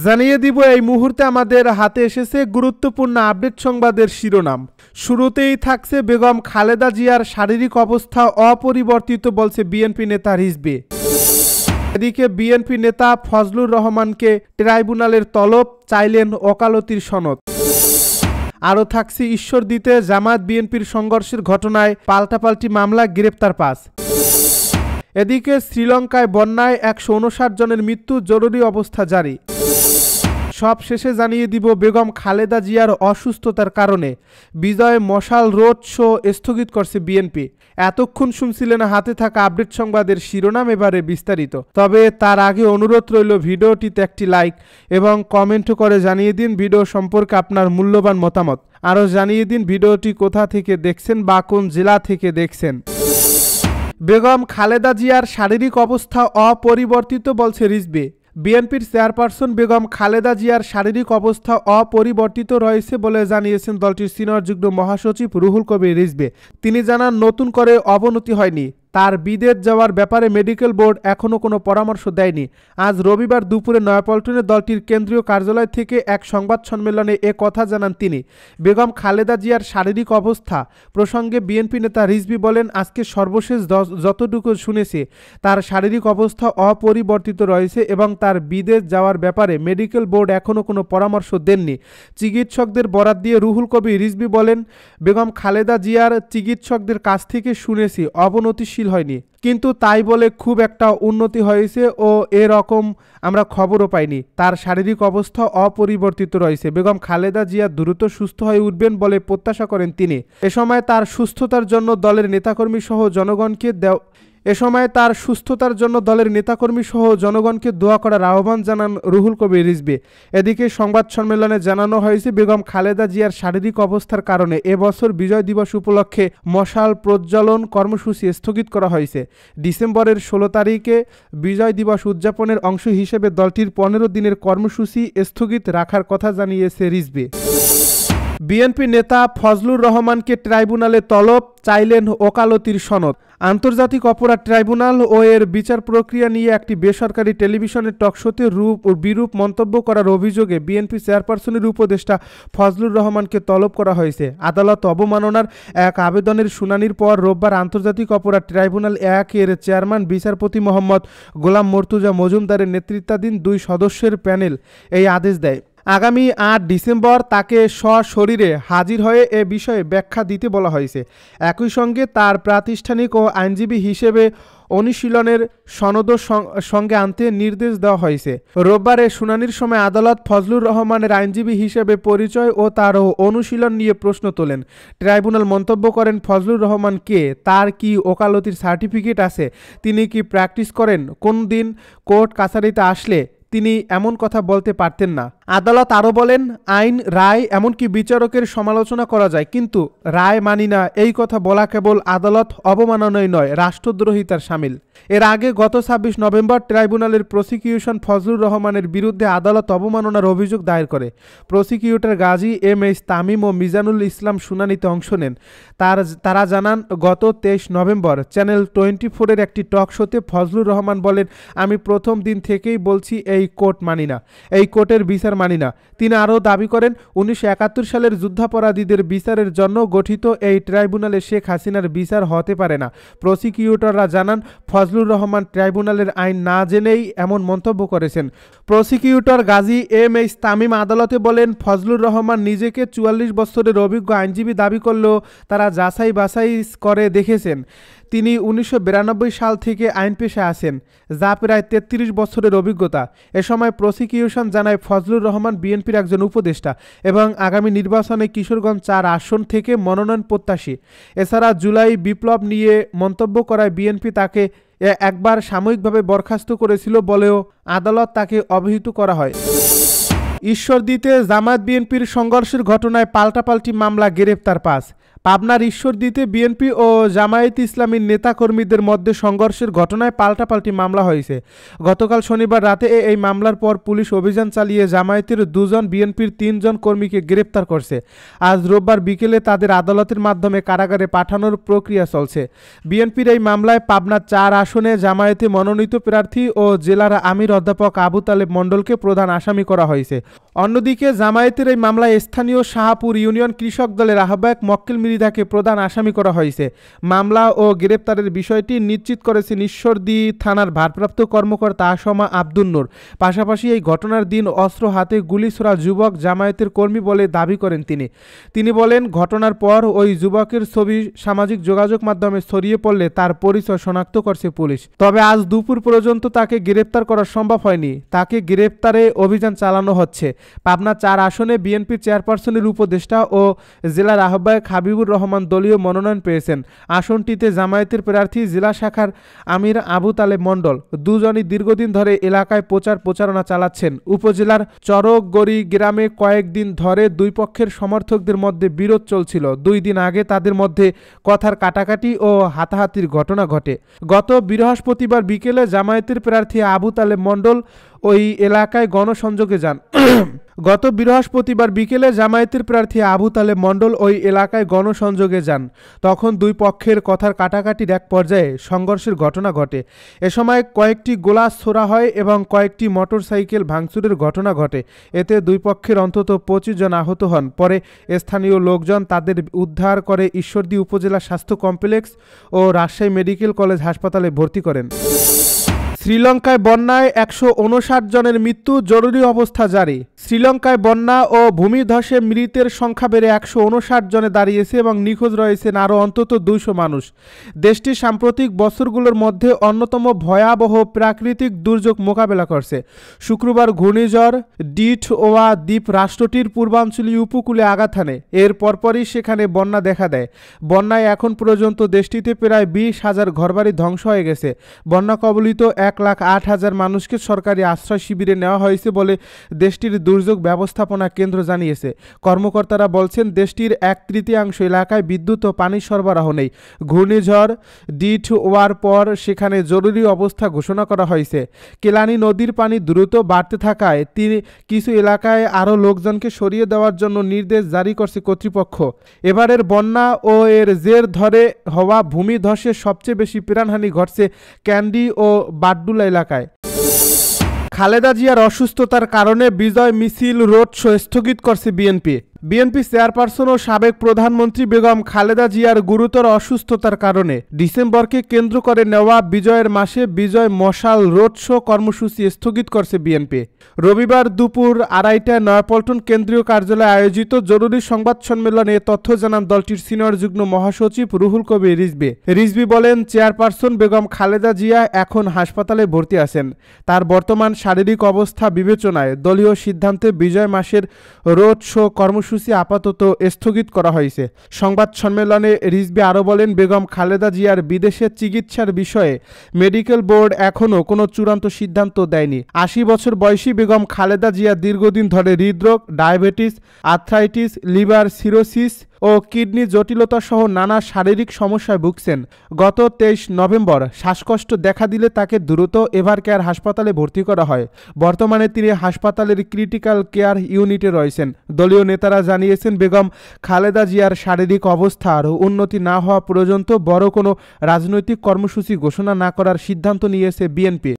জানিয়ে দিব এই মুহূর্তে আমাদের হাতে এসেছে গুরুত্বপূর্ণ আপডেট সংবাদের শিরোনাম। শুরুতেই থাকছে বেগম খালেদা জিয়ার শারীরিক অবস্থা অপরিবর্তিত বলছে বিএনপি নেতা রিজভী। এদিকে বিএনপি নেতা ফজলুর রহমানকে ট্রাইব্যুনালের তলব, চাইলেন ওকালতির সনদ। আরও থাকছে ঈশ্বরদীতে জামায়াত বিএনপির সংঘর্ষের ঘটনায় পাল্টাপাল্টি মামলা, গ্রেপ্তার ৫। এদিকে শ্রীলঙ্কায় বন্যায় ১৫৯ জনের মৃত্যু, জরুরি অবস্থা জারি। সব শেষে জানিয়ে দিব বেগম খালেদা জিয়ার অসুস্থতার কারণে বিজয় মশাল রোড শো স্থগিত করছে বিএনপি। এতক্ষণ শুনছিলেন হাতে থাকা আপডেট সংবাদের শিরোনাম, এবারে বিস্তারিত। তবে তার আগে অনুরোধ রইল ভিডিওটিতে একটি লাইক এবং কমেন্ট করে জানিয়ে দিন ভিডিও সম্পর্কে আপনার মূল্যবান মতামত। আরও জানিয়ে দিন ভিডিওটি কোথা থেকে দেখছেন বা কোন জেলা থেকে দেখছেন। বেগম খালেদা জিয়ার শারীরিক অবস্থা অপরিবর্তিত বলছে রিজভী। বিএনপির চেয়ারপারসন বেগম খালেদা জিয়ার শারীরিক অবস্থা অপরিবর্তিত রয়েছে বলে জানিয়েছেন দলটির সিনিয়র যুগ্ম মহাসচিব রুহুল কবির রিজভী। তিনি জানান, নতুন করে অবনতি হয়নি। তার বিদেশ যাওয়ার ব্যাপারে মেডিকেল বোর্ড এখনও কোনো পরামর্শ দেয়নি। আজ রবিবার দুপুরে নয়াপল্টনে দলটির কেন্দ্রীয় কার্যালয় থেকে এক সংবাদ সম্মেলনে এ কথা জানান তিনি। বেগম খালেদা জিয়ার শারীরিক অবস্থা প্রসঙ্গে বিএনপি নেতা রিজভী বলেন, আজকে সর্বশেষ যতটুকু শুনেছি তার শারীরিক অবস্থা অপরিবর্তিত রয়েছে এবং তার বিদেশ যাওয়ার ব্যাপারে মেডিকেল বোর্ড এখনও কোনো পরামর্শ দেননি। চিকিৎসকদের বরাত দিয়ে রুহুল কবির রিজভী বলেন, বেগম খালেদা জিয়ার চিকিৎসকদের কাছ থেকে শুনেছি অবনতিশীল হয়নি, কিন্তু তাই বলে খুব একটা উন্নতি হয়েছে ও এরকম আমরা খবরও পাইনি। তার শারীরিক অবস্থা অপরিবর্তিত রয়েছে। বেগম খালেদা জিয়া দ্রুত সুস্থ হয়ে উঠবেন বলে প্রত্যাশা করেন তিনি। এ সময় তার সুস্থতার জন্য দলের নেতাকর্মী সহ জনগণকে দোয়া করার আহ্বান জানান রুহুল কবির রিজভী। এদিকে সংবাদ সম্মেলনে জানানো হয়েছে, বেগম খালেদা জিয়ার শারীরিক অবস্থার কারণে এবছর বিজয় দিবস উপলক্ষে মশাল প্রজ্বলন কর্মসূচি স্থগিত করা হয়েছে। ডিসেম্বরের ১৬ তারিখে বিজয় দিবস উদযাপনের অংশ হিসেবে দলটির ১৫ দিনের কর্মসূচি স্থগিত রাখার কথা জানিয়েছে রিজভী। বিএনপি নেতা ফজলুর রহমানকে ট্রাইব্যুনালে তলব, চাইলেন ওকালতির সনদ। আন্তর্জাতিক অপরাধ ট্রাইব্যুনাল ও এর বিচার প্রক্রিয়া নিয়ে একটি বেসরকারি টেলিভিশনের টকশোতে বিরূপ মন্তব্য করার অভিযোগে বিএনপি চেয়ারপারসনের উপদেষ্টা ফজলুর রহমানকে তলব করা হয়েছে। আদালত অবমাননার এক আবেদনের শুনানির পর রোববার আন্তর্জাতিক অপরাধ ট্রাইব্যুনাল ১ এর চেয়ারম্যান বিচারপতি মোহাম্মদ গোলাম মর্তুজা মজুমদারের নেতৃত্বাধীন ২ সদস্যের প্যানেল এই আদেশ দেয়। আগামী ৮ ডিসেম্বর তাকে সশরীরে হাজির হয়ে এ বিষয়ে ব্যাখ্যা দিতে বলা হয়েছে। একই সঙ্গে তার প্রাতিষ্ঠানিক ও আইনজীবী হিসেবে অনুশীলনের সনদও সঙ্গে আনতে নির্দেশ দেওয়া হয়েছে। রোববারে শুনানির সময় আদালত ফজলুর রহমানের আইনজীবী হিসেবে পরিচয় ও তার অনুশীলন নিয়ে প্রশ্ন তোলেন। ট্রাইব্যুনাল মন্তব্য করেন, ফজলুর রহমান কে, তার কি ওকালতির সার্টিফিকেট আছে, তিনি কি প্র্যাকটিস করেন, কোন দিন কোর্ট কাছারিতে আসলে তিনি এমন কথা বলতে পারতেন না। আদালত আরও বলেন, আইন, রায়, এমনকি বিচারকের সমালোচনা করা যায়, কিন্তু রায় মানি না এই কথা বলা কেবল আদালত অবমাননাই নয়, রাষ্ট্রদ্রোহিতার শামিল। এর আগে গত ২৬ নভেম্বর ট্রাইব্যুনালের প্রসিকিউশন ফজলুর রহমানের বিরুদ্ধে আদালত অবমাননার অভিযোগ দায়ের করে। প্রসিকিউটর গাজী এম.এইচ তামিম ও মিজানুল ইসলাম শুনানিতে অংশ নেন। তারা জানান, গত ২৩ নভেম্বর চ্যানেল 24-এর একটি টক শোতে ফজলুর রহমান বলেন, আমি প্রথম দিন থেকেই বলছি এই কোর্ট মানি না, এই কোর্টের বিচার মানি না। তিনি আরও দাবি করেন, ১৯৭১ সালের যুদ্ধাপরাধীদের বিচারের জন্য গঠিত এই ট্রাইব্যুনালে শেখ হাসিনার বিচার হতে পারে না। প্রসিকিউটররা জানান, ফজলুর রহমান ট্রাইব্যুনালের আইন না জেনেই এমন মন্তব্য করেছেন। প্রসিকিউটর গাজী এম.এইচ তামিম আদালতে বলেন, ফজলুর রহমান নিজেকে ৪৪ বছরের অভিজ্ঞ আইনজীবী দাবি করলেও তারা যাচাই বাছাই করে দেখেছেন তিনি ১৯৯২ সাল থেকে আইন পেশায় আছেন, যা প্রায় ৩৩ বছরের অভিজ্ঞতা। এ সময় প্রসিকিউশন জানায়, ফজলুর রহমান বিএনপির একজন উপদেষ্টা এবং আগামী নির্বাচনে কিশোরগঞ্জ ৪ আসন থেকে মনোনয়ন প্রত্যাশী। এছাড়া জুলাই বিপ্লব নিয়ে মন্তব্য করায় বিএনপি তাকে একবার সাময়িকভাবে বরখাস্ত করেছিল বলেও আদালত তাকে অবহিত করা হয়। ঈশ্বরদীতে জামায়াত বিএনপির সংঘর্ষের ঘটনায় পাল্টাপাল্টি মামলা, গ্রেপ্তার ৫। পাবনার ঈশ্বরদীতে বিএনপি ও জামায়াতে ইসলামীর নেতাকর্মীদের মধ্যে সংঘর্ষের ঘটনায় পাল্টাপাল্টি মামলা হয়েছে। গতকাল শনিবার রাতে এই মামলার পর পুলিশ অভিযান চালিয়ে জামায়াতের 2 জন, বিএনপির 3 জন কর্মীকে গ্রেপ্তার করছে। আজ রোববার বিকেলে তাদের আদালতের মাধ্যমে কারাগারে পাঠানোর প্রক্রিয়া চলছে। বিএনপির এই মামলায় পাবনা 4 আসনে জামায়াতে মনোনীত প্রার্থী ও জেলার আমির অধ্যাপক আবু তালেব মণ্ডলকে প্রধান আসামি করা হয়েছে। অন্যদিকে জামায়াতের এই মামলায় স্থানীয় শাহপুর ইউনিয়ন কৃষক দলের আহ্বায়ক মক্কেল মৃধাকে প্রধান আসামি করা হয়েছে। মামলা ও গ্রেপ্তারের বিষয়টি নিশ্চিত করেছেন ঈশ্বরদী থানার ভারপ্রাপ্ত কর্মকর্তা আসমা আব্দুন নূর। পাশাপাশি এই ঘটনার দিন অস্ত্র হাতে গুলি ছোড়া যুবক জামায়াতের কর্মী বলে দাবি করেন তিনি বলেন, ঘটনার পর ওই যুবকের ছবি সামাজিক যোগাযোগ মাধ্যমে ছড়িয়ে পড়লে তার পরিচয় শনাক্ত করছে পুলিশ। তবে আজ দুপুর পর্যন্ত তাকে গ্রেপ্তার করা সম্ভব হয়নি। তাকে গ্রেপ্তারে অভিযান চালানো হচ্ছে। পাবনা 4 আসনে বিএনপির চেয়ারপারসনের উপদেষ্টা ও জেলার আহ্বায়ক হাবিবুর রহমান দলীয় মনোনয়ন পেয়েছেন। আসনটিতে জামায়াতের প্রার্থী জেলা শাখার আমির আবু তালেব মণ্ডল। দুজনই দীর্ঘদিন ধরে এলাকায় প্রচারণা চালাচ্ছেন। উপজেলার চরগড়ি গ্রামে কয়েকদিন ধরে দুই পক্ষের সমর্থকদের মধ্যে বিরোধ চলছিল। 2 দিন আগে তাদের মধ্যে কথার কাটাকাটি ও হাতাহাতির ঘটনা ঘটে। গত বৃহস্পতিবার বিকেলে জামায়াতের প্রার্থী আবু তালেব মণ্ডল ওই এলাকায় গণসংযোগে যান। গত বৃহস্পতিবার বিকেলে জামায়াতের প্রার্থী আবু তালেব মণ্ডল ওই এলাকায় গণসংযোগে যান। তখন দুই পক্ষের কথার কাটাকাটির এক পর্যায়ে সংঘর্ষের ঘটনা ঘটে। এ সময় কয়েকটি গোলা ছোড়া হয় এবং কয়েকটি মোটরসাইকেল ভাঙচুরের ঘটনা ঘটে। এতে দুই পক্ষের অন্তত 25 জন আহত হন। পরে স্থানীয় লোকজন তাদের উদ্ধার করে ঈশ্বরদী উপজেলা স্বাস্থ্য কমপ্লেক্স ও রাজশাহী মেডিকেল কলেজ হাসপাতালে ভর্তি করেন। শ্রীলঙ্কায় বন্যায় 159 জনের মৃত্যু, জরুরি অবস্থা জারি। শ্রীলঙ্কায় বন্যা ও ভূমিধসে মৃতের সংখ্যা বেড়ে 159 জনে দাঁড়িয়েছে এবং নিখোঁজ রয়েছেন আরও অন্তত 200 মানুষ। দেশটি সাম্প্রতিক বছরগুলোর মধ্যে অন্যতম ভয়াবহ প্রাকৃতিক দুর্যোগ মোকাবেলা করছে। শুক্রবার ঘূর্ণিঝড় ডিটওয়া দ্বীপ রাষ্ট্রটির পূর্বাঞ্চলীয় উপকূলে আঘাত হানে। এর পরপরই সেখানে বন্যা দেখা দেয়। বন্যায় এখন পর্যন্ত দেশটিতে প্রায় 20,000 ঘরবাড়ি ধ্বংস হয়ে গেছে। বন্যা কবলিত 1,08,000 মানুষকে সরকারি আশ্রয় শিবিরে নেওয়া হয়েছে বলে দেশটির দুর্যোগ ব্যবস্থাপনা কেন্দ্র জানিয়েছে। কর্মকর্তারা বলছেন, দেশটির 1/3 এলাকায় বিদ্যুৎ ও পানি সরবরাহ নেই। ঘূর্ণিঝড় ডিটওয়ার পর সেখানে জরুরি অবস্থা ঘোষণা করা হয়েছে। কেলানি নদীর পানি দ্রুত বাড়তে থাকায় কিছু এলাকায় আরও লোকজনকে সরিয়ে দেওয়ার জন্য নির্দেশ জারি করছে কর্তৃপক্ষ। এবারের বন্যা ও এর জের ধরে হওয়া ভূমিধসে সবচেয়ে বেশি প্রাণহানি ঘটছে ক্যান্ডি ও বাড্ডুলা এলাকায়। খালেদা জিয়ার অসুস্থতার কারণে বিজয় মিছিল রোড শো স্থগিত করছে বিএনপি। বিএনপি চেয়ারপারসন ও সাবেক প্রধানমন্ত্রী বেগম খালেদা জিয়ার গুরুতর অসুস্থতার কারণে ডিসেম্বরকে কেন্দ্র করে নেওয়া বিজয়ের মাসে বিজয় মশাল রোড শো কর্মসূচি স্থগিত করছে বিএনপি। রবিবার দুপুর 2:30টায় নয়াপল্টন কেন্দ্রীয় কার্যালয়ে আয়োজিত জরুরি সংবাদ সম্মেলনে তথ্য জানান দলটির সিনিয়র যুগ্ম মহাসচিব রুহুল কবির রিজভী বলেন, চেয়ারপারসন বেগম খালেদা জিয়া এখন হাসপাতালে ভর্তি আছেন। তার বর্তমান শারীরিক অবস্থা বিবেচনায় দলীয় সিদ্ধান্তে বিজয় মাসের রোড শো কর্মসূচি আপাতত স্থগিত করা হয়েছে। সংবাদ সম্মেলনে রিজভী আরও বলেন, বেগম খালেদা জিয়ার বিদেশে চিকিৎসার বিষয়ে মেডিকেল বোর্ড এখনও কোনো চূড়ান্ত সিদ্ধান্ত দেয়নি। 80 বছর বয়সী বেগম খালেদা জিয়া দীর্ঘদিন ধরে হৃদরোগ, ডায়াবেটিস, আর্থ্রাইটিস, লিভার সিরোসিস ও কিডনি জটিলতা সহ নানা শারীরিক সমস্যায় ভুগছেন। গত 23 নভেম্বর শ্বাসকষ্ট দেখা দিলে তাকে দ্রুত এভারকেয়ার হাসপাতালে ভর্তি করা হয়। বর্তমানে তিনি হাসপাতালের ক্রিটিক্যাল কেয়ার ইউনিটে রয়েছেন। দলীয় নেতারা জানিয়েছেন, বেগম খালেদা জিয়ার শারীরিক অবস্থার উন্নতি না হওয়া পর্যন্ত বড় কোনো রাজনৈতিক কর্মসূচি ঘোষণা না করার সিদ্ধান্ত নিয়েছে বিএনপি।